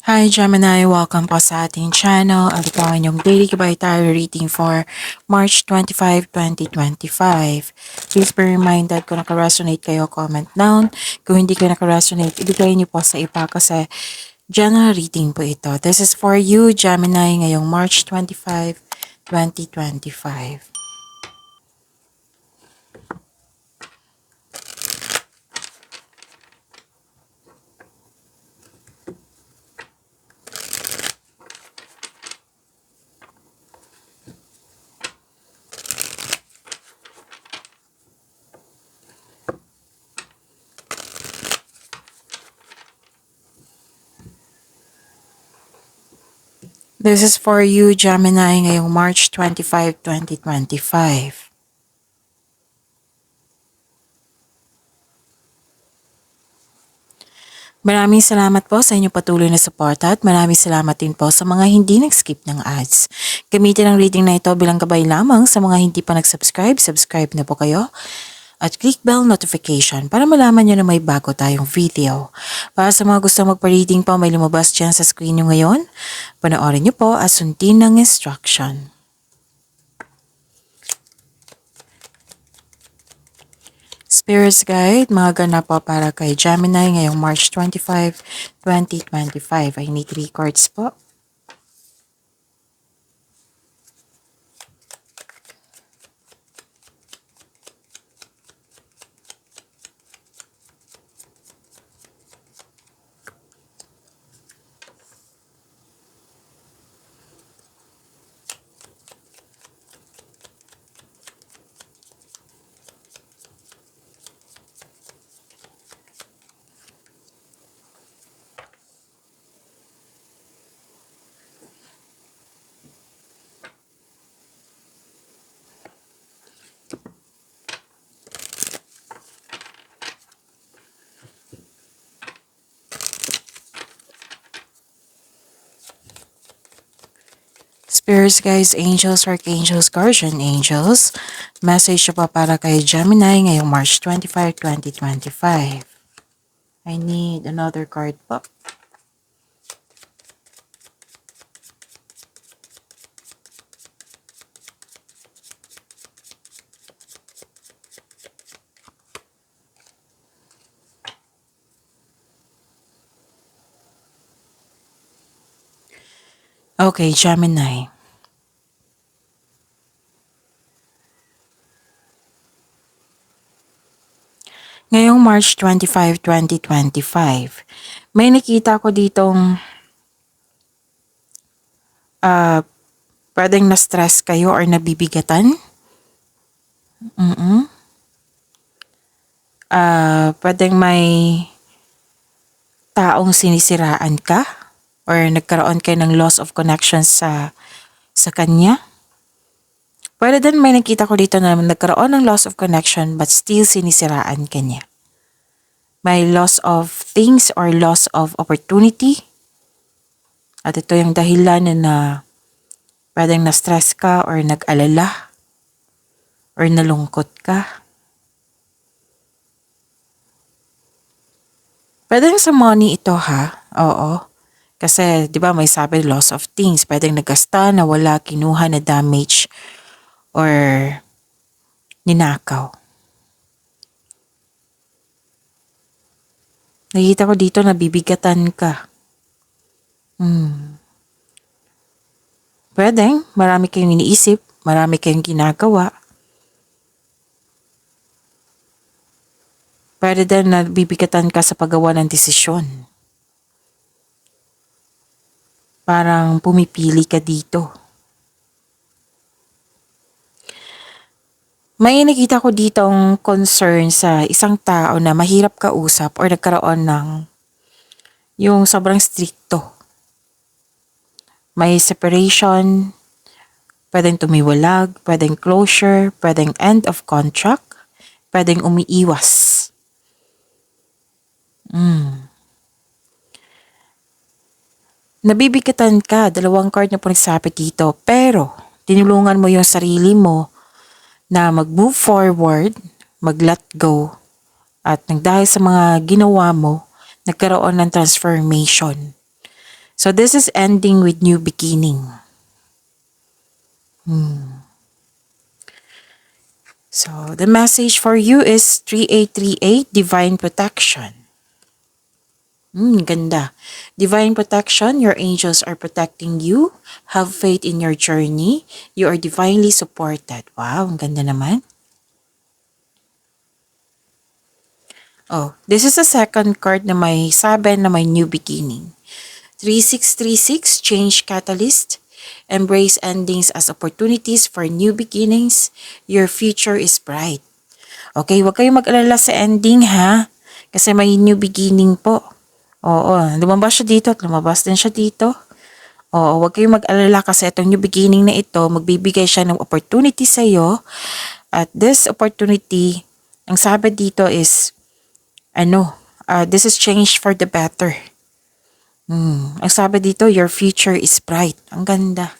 Hi Gemini, welcome po sa ating channel. At ito ang inyong daily tarot reading for March 25, 2025. Please be reminded kung naka-resonate kayo, comment down. Kung hindi kayo naka-resonate, ibigay niyo po sa iba kasi general reading po ito. This is for you, Gemini, ngayong March 25, 2025. This is for you, Gemini, ngayong March 25, 2025. Maraming salamat po sa inyong patuloy na suporta at maraming salamat din po sa mga hindi nag-skip ng ads. Gamitin ang reading na ito bilang gabay lamang sa mga hindi pa nag-subscribe. Subscribe na po kayo at click bell notification para malaman nyo na may bago tayong video. Para sa mga gusto magpa-reading po, may lumabas dyan sa screen nyo ngayon. Panoorin nyo po at sundin ng instruction. Spirits Guide, mga ganap po para kay Gemini ngayong March 25, 2025. I need 3 cards po. Spirits, guys, angels, archangels, guardian angels. Message pa para kay Gemini ngayong March 25, 2025. I need another card po. Okay, Gemini. Ngayong March 25, 2025, may nakita ko ditong pwedeng na-stress kayo or nabibigatan. Pwedeng may taong sinisiraan ka or nagkaroon kayo ng loss of connection sa kanya. Pwede din may nakita ko dito na nagkaroon ng loss of connection but still sinisiraan ka niya. May loss of things or loss of opportunity. At ito yung dahilan na pwedeng na-stress ka or nag-alala or nalungkot ka. Pwedeng sa money ito ha, oo. Kasi di ba may sabi loss of things, pwedeng nagasta, nawala, kinuha, na damage or ninakaw. Nakita ko dito na bibigatan ka. Pwedeng marami kayong iniisip, marami kayong ginagawa. Pwede din na bibigatan ka sa paggawa ng desisyon. Parang pumipili ka dito. May nakita ko ditong concern sa isang tao na mahirap kausap or nagkaroon ng yung sobrang stricto. May separation, pwedeng tumiwalag, pwedeng closure, pwedeng end of contract, pwedeng umiiwas. Nabibigatan ka, 2 card na po nagsabi dito, pero tinulungan mo yung sarili mo na mag-move forward, mag-let go, at dahil sa mga ginawa mo, nagkaroon ng transformation. So this is ending with new beginning. So the message for you is 3838, divine protection. Ganda. Divine protection, your angels are protecting you. Have faith in your journey. You are divinely supported. Wow, ang ganda naman. Oh, this is a second card na may 7 na may new beginning. 3636, change catalyst. Embrace endings as opportunities for new beginnings. Your future is bright. Okay, huwag kayong mag-alala sa ending ha. Kasi may new beginning po. Oo, lumabas siya dito at lumabas din siya dito. Oo, huwag kayong mag-alala kasi itong new beginning na ito, magbibigay siya ng opportunity sa iyo. At this opportunity, ang sabi dito is, this is change for the better. Ang sabi dito, your future is bright. Ang ganda.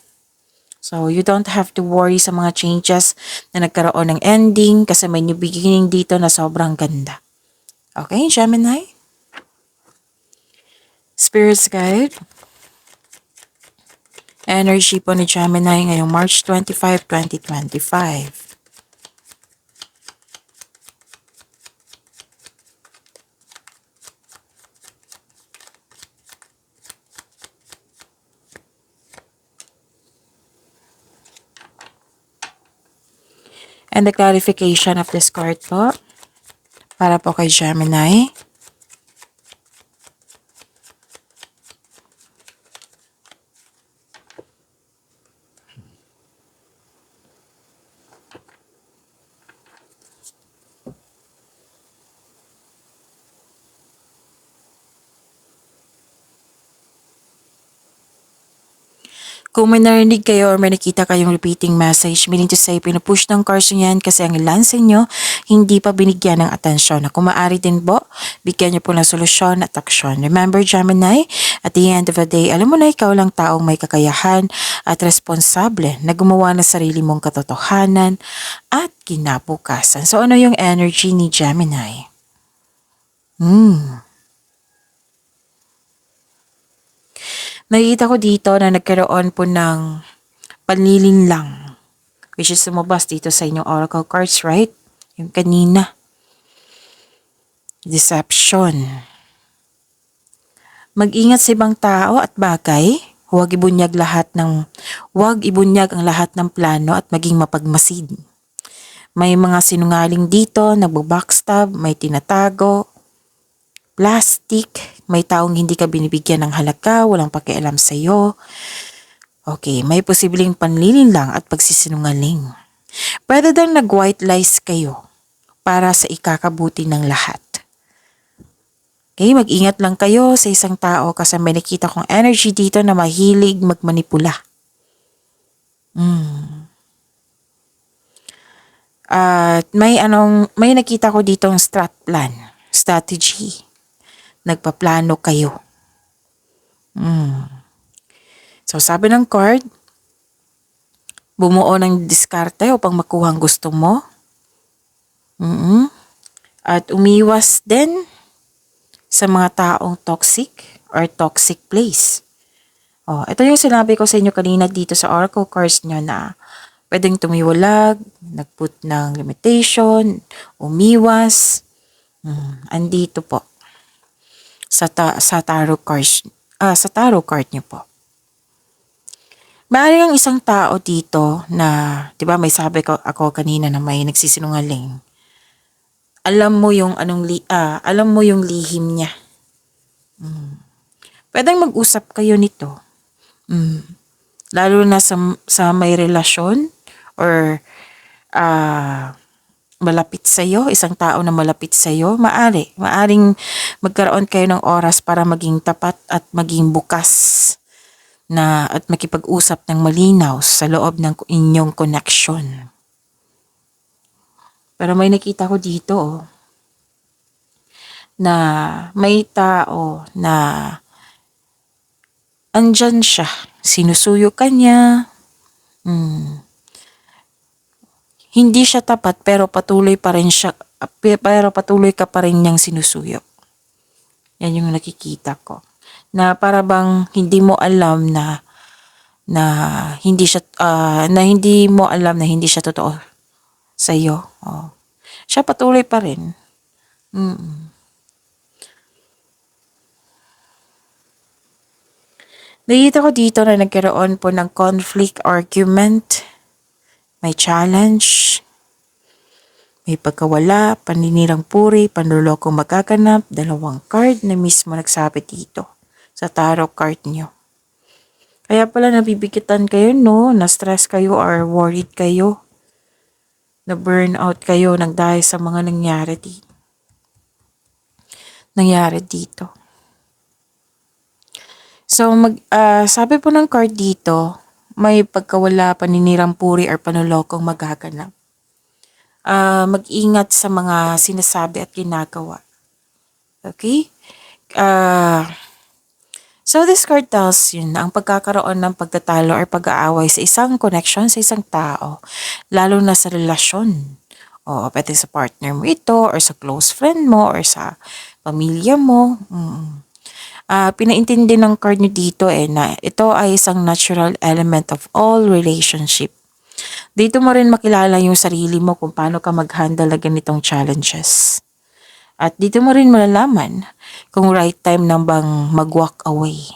So, you don't have to worry sa mga changes na nagkaroon ng ending kasi may new beginning dito na sobrang ganda. Okay, Gemini? Spirit's Guide. Energy po ni Gemini ngayong March 25, 2025. And the clarification of this card po, para po kay Gemini. Kung may narinig kayo or may nakita kayong repeating message, meaning to say, pinupush ng cards niyan kasi ang ilan sa inyo hindi pa binigyan ng atensyon. Kung maaari din po, bigyan niyo po ng solusyon at aksyon. Remember, Gemini, at the end of the day, alam mo na ikaw lang taong may kakayahan at responsable na gumawa ng sarili mong katotohanan at kinabukasan. So ano yung energy ni Gemini? Nakikita ko dito na nagkaroon po ng panlilinlang, which is sumabas dito sa inyong oracle cards, right? Yung kanina. Deception. Mag-ingat sa ibang tao at bagay. Huwag ibunyag ang lahat ng plano at maging mapagmasid. May mga sinungaling dito, nagbo-backstab, may tinatago, plastic, may taong hindi ka binibigyan ng halaga, walang pakialam sa iyo. Okay, may posibleng panlilinlang at pagsisinungaling. Pwede dang nag-white lies kayo para sa ikakabuti ng lahat. Okay, mag-ingat lang kayo sa isang tao kasi may nakita kong energy dito na mahilig magmanipula. At may nakita ko dito ng strategy. Nagpaplano kayo. So sabi ng card, bumuo ng diskarte upang makuha ang gusto mo. At umiwas din sa mga taong toxic or toxic place. Ito yung sinabi ko sa inyo kanina dito sa oracle cards nyo na pwedeng tumiwalag, nagput ng limitation, umiwas. Andito po. Sa tarot card niyo po. Maaari ang isang tao dito na, 'di ba, may sabi ko ako kanina na may nagsisinungaling. Alam mo yung lihim niya. Pwedeng mag-usap kayo nito. Lalo na sa may relasyon or malapit sa iyo, isang tao na malapit sa iyo, maaring magkaroon kayo ng oras para maging tapat at maging bukas na at makipag-usap ng malinaw sa loob ng inyong connection. Pero may nakita ko dito na may tao na andyan siya, sinusuyo ka niya, hindi siya tapat pero patuloy ka pa rin niyang sinusuyo. Yan yung nakikita ko. na para bang hindi mo alam na hindi mo alam na hindi siya totoo sa iyo. Oh. Siya patuloy pa rin. Nakita ko dito na nagkaroon po ng conflict, argument, may challenge, may pagkawala, paninirang puri, panlulokong magaganap, dalawang card na mismo nagsabi dito sa tarot card nyo. Kaya pala nabibigitan kayo, no? Na-stress kayo or worried kayo. Na-burnout kayo nang dahil sa mga nangyari dito. So, sabi po ng card dito, may pagkawala, paninirang puri, or panulokong magaganap. Mag-ingat sa mga sinasabi at ginagawa. Okay? So this card tells you na ang pagkakaroon ng pagtatalo or pag-aaway sa isang connection, sa isang tao, lalo na sa relasyon. O pwede sa partner mo ito, or sa close friend mo, or sa pamilya mo. Pinaintindi ng card nyo dito na ito ay isang natural element of all relationship. Dito mo rin makilala yung sarili mo kung paano ka mag-handle na ganitong challenges. At dito mo rin malalaman kung right time na bang mag-walk away.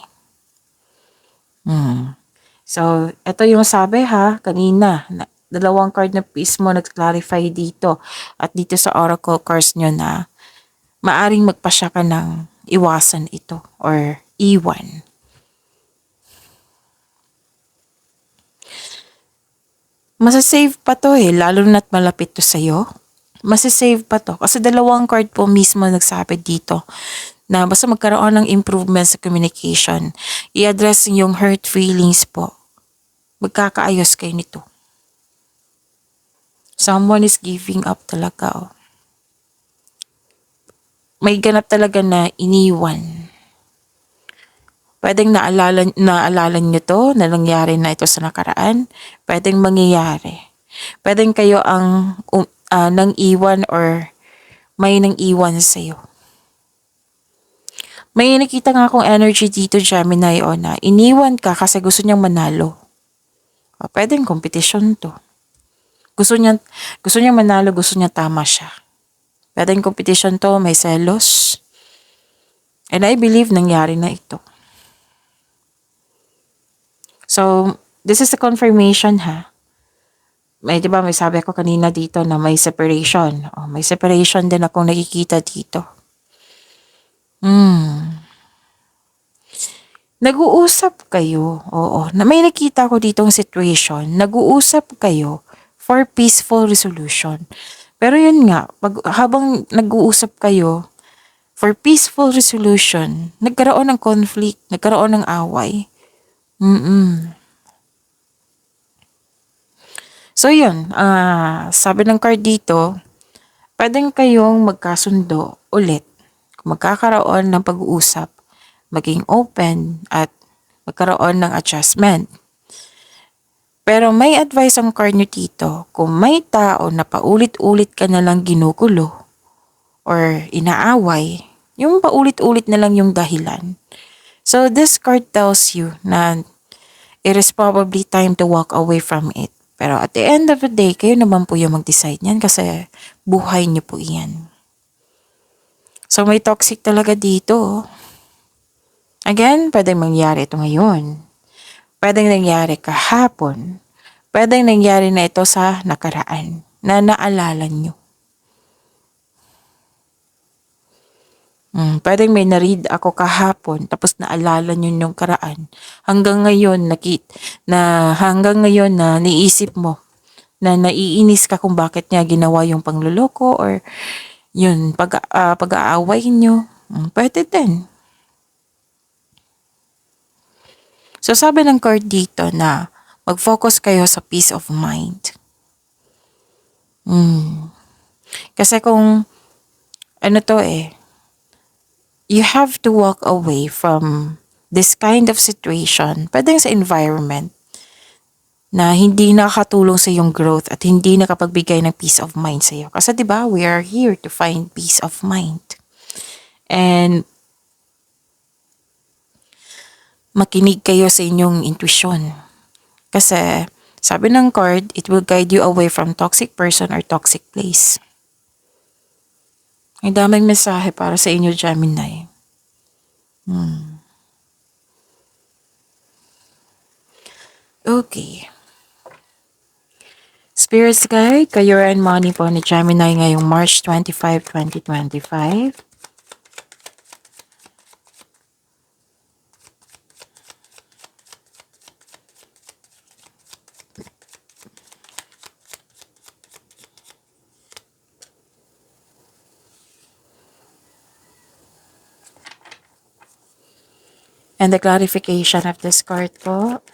So, ito yung sabi kanina. Dalawang card na piece mo nag-clarify dito. At dito sa oracle cards nyo na maaring magpasya ka ng iwasan ito or iwan. Masasave pa to lalo na't malapit to sa'yo. Masasave pa to. Kasi dalawang card po mismo nagsabi dito na basta magkaroon ng improvement sa communication, i-address yung hurt feelings po. Magkakaayos kayo nito. Someone is giving up talaga. May ganap talaga na iniwan. Pwedeng naalala nyo to na nangyari na ito sa nakaraan. Pwedeng mangyayari. Pwedeng kayo ang nang iwan or may nang iwan sa'yo. May nakita nga akong energy dito, Gemini, na iniwan ka kasi gusto niyang manalo. Pwedeng competition to. Gusto niya manalo, gusto niya tama siya. Pwedeng competition to, may selos. And I believe nangyari na ito. So, this is a confirmation May sabi ako kanina dito na may separation. May separation din akong nakikita dito. Nag-uusap kayo. Oo. May nakita ko ditong situation. Nag-uusap kayo for peaceful resolution. Pero yun nga, habang nag-uusap kayo for peaceful resolution, nagkaroon ng conflict, nagkaroon ng away. So yun, sabi ng card dito, pwedeng kayong magkasundo ulit. Kung magkakaroon ng pag-uusap, maging open at magkaroon ng adjustment. Pero may advice ang card nyo dito, kung may tao na paulit-ulit ka na lang ginugulo or inaaway, yung paulit-ulit na lang yung dahilan. So this card tells you na it is probably time to walk away from it. Pero at the end of the day, kayo naman po yung mag-decide niyan kasi buhay niyo po iyan. So may toxic talaga dito. Again, pwedeng mangyari ito ngayon. Pwedeng nangyari kahapon. Pwedeng nangyari na ito sa nakaraan na naalala nyo. Pwedeng may na-read ako kahapon tapos naalala nyo yung karaan. Hanggang ngayon na niisip mo na naiinis ka kung bakit niya ginawa yung pangluloko or yun, pag-aaway nyo. Pwede din. So sabi ng card dito na mag-focus kayo sa peace of mind. Kasi kung you have to walk away from this kind of situation, pwedeng sa environment na hindi nakakatulong sa iyong growth at hindi nakapagbigay ng peace of mind sa iyo. Kasi 'di ba, we are here to find peace of mind. And makinig kayo sa inyong intuition. Kasi sabi ng card, it will guide you away from toxic person or toxic place. May daming mensahe para sa inyo, Gemini. Okay. Spirit's Guide, Career and Money po ni Gemini ngayong March 25, 2025. And the clarification of this card po.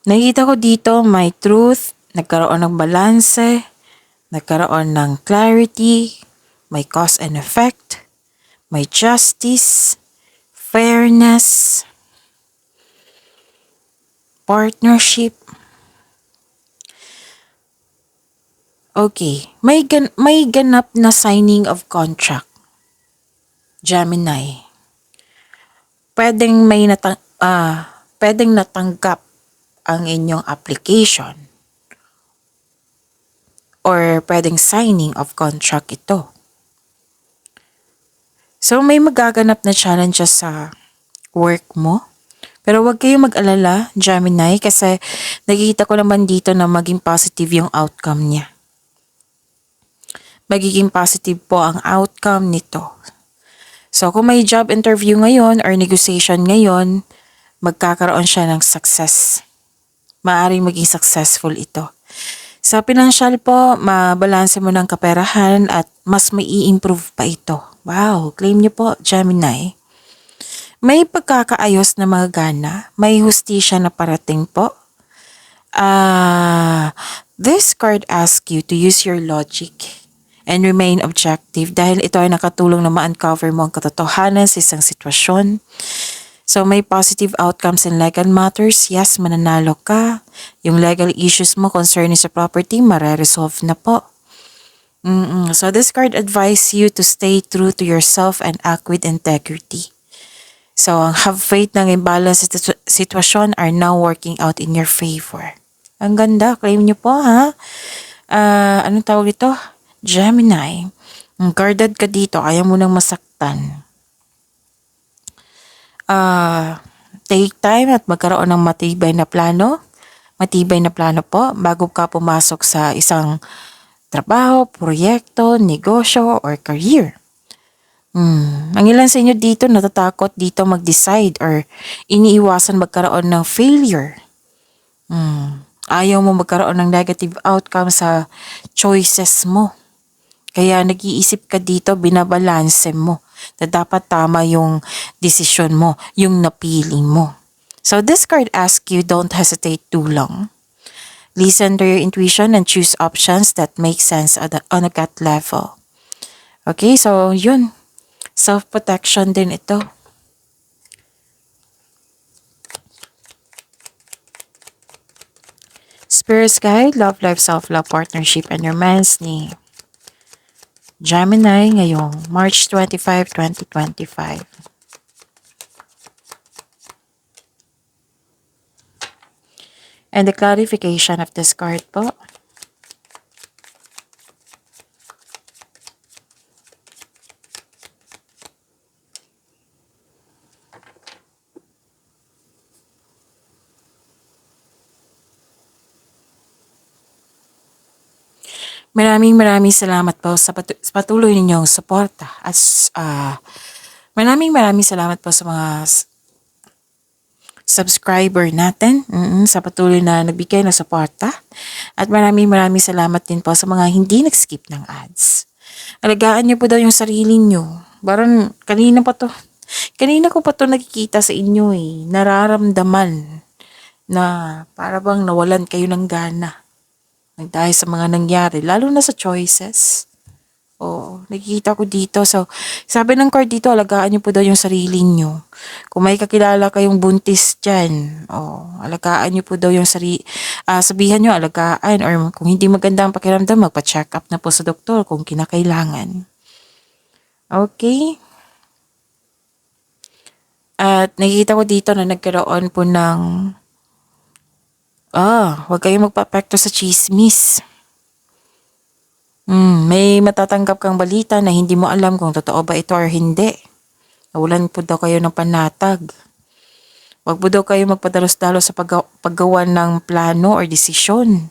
Nakikita ko dito may truth, nagkaroon ng balanse, nagkaroon ng clarity, may cause and effect, may justice, fairness, partnership. Okay, may ganap na signing of contract. Gemini. Pwedeng pwedeng natanggap ang inyong application or pwedeng signing of contract ito. So may magaganap na challenges sa work mo. Pero huwag kayong mag-alala, Gemini, kasi nakikita ko naman dito na maging positive yung outcome niya. Magiging positive po ang outcome nito. So kung may job interview ngayon or negotiation ngayon, magkakaroon siya ng success. Maaring maging successful ito. Sa financial po, mabalanse mo ng kaperahan at mas may i-improve pa ito. Wow, claim niyo po, Gemini. May pagkakaayos na mga gana, may hustisya na parating po. This card asks you to use your logic and remain objective dahil ito ay nakatulong na ma-uncover mo ang katotohanan sa isang sitwasyon. So may positive outcomes in legal matters. Yes, mananalo ka. Yung legal issues mo concerning sa property, mare-resolve na po. So this card advises you to stay true to yourself and act with integrity. So have faith ng imbalance sa sitwasyon are now working out in your favor. Ang ganda, claim nyo po ha. Anong tawag ito? Gemini. Guarded ka dito, ayaw mo nang masaktan. Take time at magkaroon ng matibay na plano. Matibay na plano po bago ka pumasok sa isang trabaho, proyekto, negosyo, or career. Ang ilan sa inyo dito natatakot dito mag-decide or iniiwasan magkaroon ng failure. Ayaw mo magkaroon ng negative outcome sa choices mo. Kaya nag-iisip ka dito, binabalanse mo na dapat tama yung desisyon mo, yung napili mo. So this card asks you, don't hesitate too long. Listen to your intuition and choose options that make sense on a gut level. Okay, so yun. Self-protection din ito. Spirit's Guide, Love Life, Self-Love, Partnership, and Romance ni Gemini ngayong March 25, 2025. And the clarification of this card po. Maraming salamat po sa patuloy ninyong suporta at maraming salamat po sa mga subscriber natin sa patuloy na nagbigay ng suporta at maraming salamat din po sa mga hindi nag-skip ng ads. Alagaan niyo po daw yung sarili niyo. Parang kanina ko pa to nakikita sa inyo eh. Nararamdaman na para bang nawalan kayo ng gana. Dahil sa mga nangyari, lalo na sa choices. Oo, nakikita ko dito. So, sabi ng card dito, alagaan niyo po daw yung sarili niyo. Kung may kakilala kayong buntis dyan, alagaan niyo po daw yung sabihan niyo, alagaan. Or kung hindi maganda ang pakiramdam, magpa-check up na po sa doktor kung kinakailangan. Okay? At nakikita ko dito na nagkaroon po ng, huwag kayong magpa-apekto sa chismis. May matatanggap kang balita na hindi mo alam kung totoo ba ito or hindi. Nawalan po daw kayo ng panatag. Huwag po daw kayo magpadalos-dalos sa paggawa ng plano or desisyon.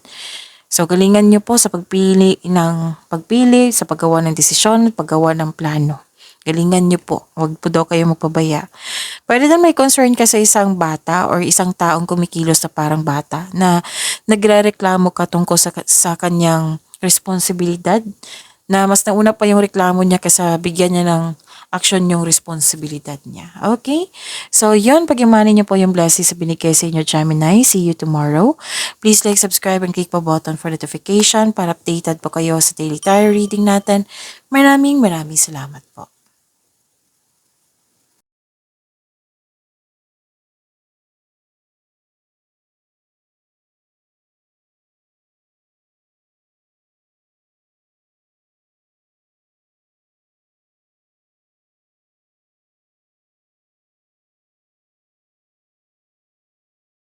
So, galingan niyo po sa pagpili, sa paggawa ng desisyon, paggawa ng plano. Galingan niyo po. Huwag po daw kayo magpabaya. Pwede din may concern ka sa isang bata or isang taong kumikilos na parang bata na nagrereklamo ka tungkol sa kanyang responsibilidad, na mas nauna pa yung reklamo niya kaysa bigyan niya ng action yung responsibilidad niya. Okay? So, yun. Pag-imanin niyo po yung blessings sa binigay sa inyo, Gemini. See you tomorrow. Please like, subscribe, and click pa button for notification para updated po kayo sa daily tarot reading natin. Maraming salamat po.